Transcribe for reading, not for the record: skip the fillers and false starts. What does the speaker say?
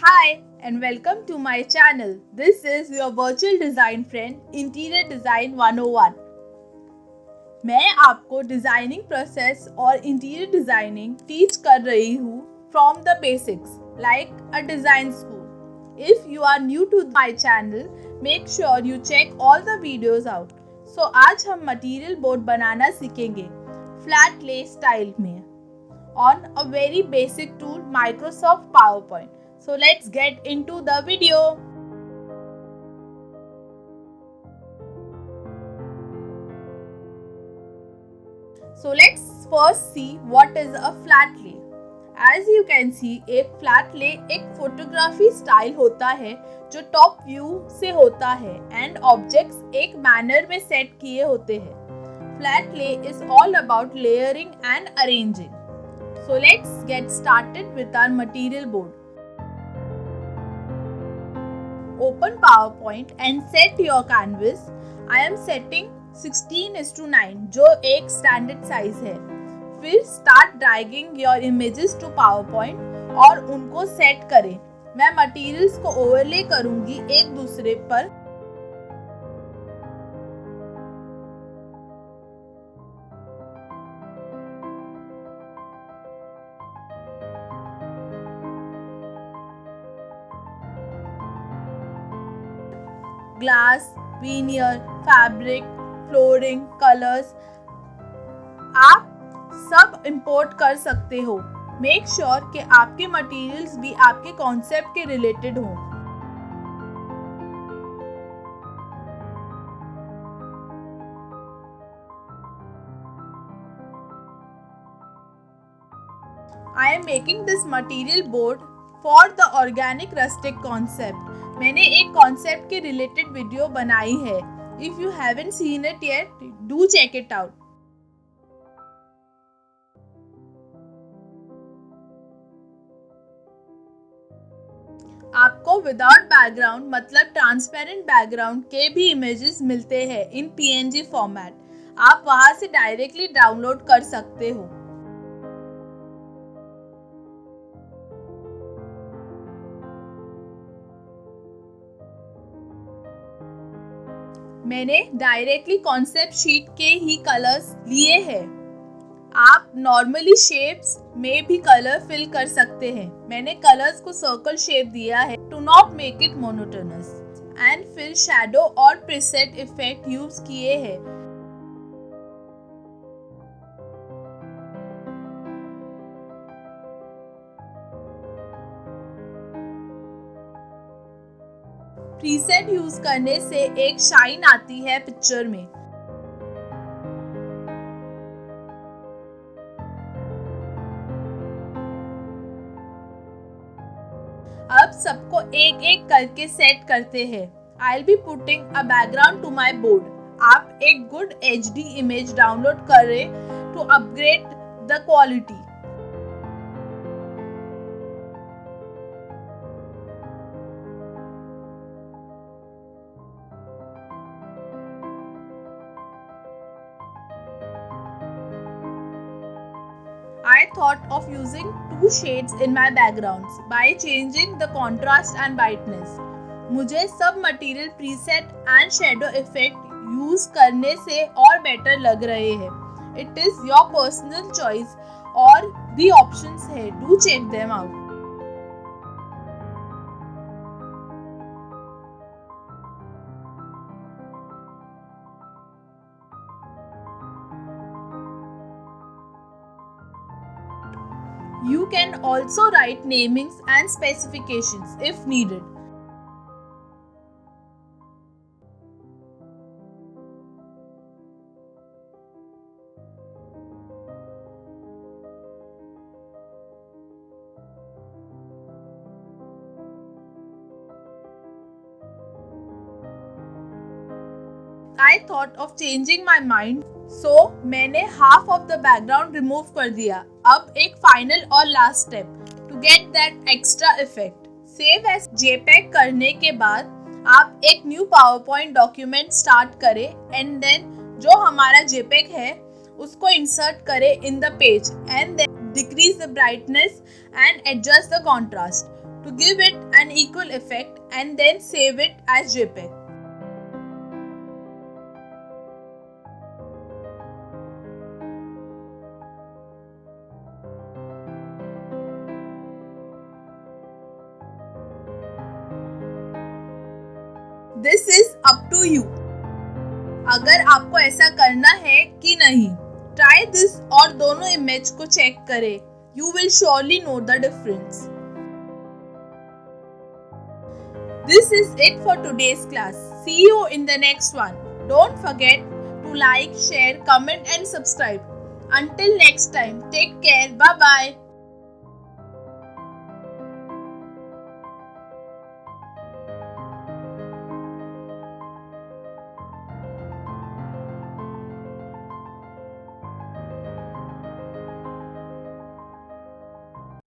Hi and welcome to my channel. This is your virtual design friend Interior Design 101. मैं आपको designing process और interior designing teach कर रही हूँ from the basics like a design school. If you are new to my channel make sure you check all the videos out. So आज हम material board बनाना सीखेंगे flat ले style में on a very basic tool Microsoft PowerPoint. So let's get into the video. So let's first see what is a flat lay. As you can see, एक flat lay एक photography style होता है जो top view से होता है and objects एक manner में सेट किए होते हैं. Flat lay is all about layering and arranging. So let's get started with our material board. Open PowerPoint and set your canvas. I am setting 16:9 जो एक स्टैंडर्ड साइज है. फिर start dragging your images to PowerPoint और उनको set करें. मैं materials को overlay करूंगी एक दूसरे पर. Glass, veneer, fabric, flooring, colours आप सब इंपोर्ट कर सकते हो. मेक श्योर कि आपके मटेरियल्स भी आपके कॉन्सेप्ट के रिलेटेड हों. I am making this material board for the organic rustic concept. मैंने एक कॉन्सेप्ट के रिलेटेड वीडियो बनाई है. If you haven't seen it yet, do check it out. आपको विदाउट बैकग्राउंड मतलब ट्रांसपेरेंट बैकग्राउंड के भी इमेजेस मिलते हैं इन पीएनजी फॉर्मेट. आप वहां से डायरेक्टली डाउनलोड कर सकते हो. मैंने डायरेक्टली कॉन्सेप्ट शीट के ही कलर्स लिए हैं. आप नॉर्मली शेप्स में भी कलर फिल कर सकते हैं. मैंने कलर्स को सर्कल शेप दिया है to not make it monotonous. And फिर शैडो और प्रीसेट इफेक्ट यूज किए हैं. प्रीसेट यूज करने से एक शाइन आती है पिक्चर में. अब सबको एक एक करके सेट करते हैं. I will be putting a background to my board. आप एक गुड HD इमेज डाउनलोड करें to upgrade the quality. I thought of using two shades in my backgrounds by changing the contrast and brightness. मुझे सब material preset and shadow effect use करने से और better लग रहे हैं. It is your personal choice और भी ऑप्शंस है. Do check them out. You can also write namings and specifications if needed. I thought of changing my mind. So मैंने half of the background remove कर दिया. अब एक final और last step to get that extra effect. Save as JPEG करने के बाद आप एक न्यू पावरपॉइंट डॉक्यूमेंट स्टार्ट करें एंड देन जो हमारा JPEG है उसको इंसर्ट करें in the page and then decrease the brightness and adjust the contrast. to give it an equal effect and then save it as JPEG. This is up to you. अगर आपको ऐसा करना है कि नहीं, ट्राई दिस और दोनों image को चेक करें. You will surely know the difference. This is it for today's class. See you in the next one. Don't forget to like, share, comment and subscribe. Until next time, take care. Bye bye.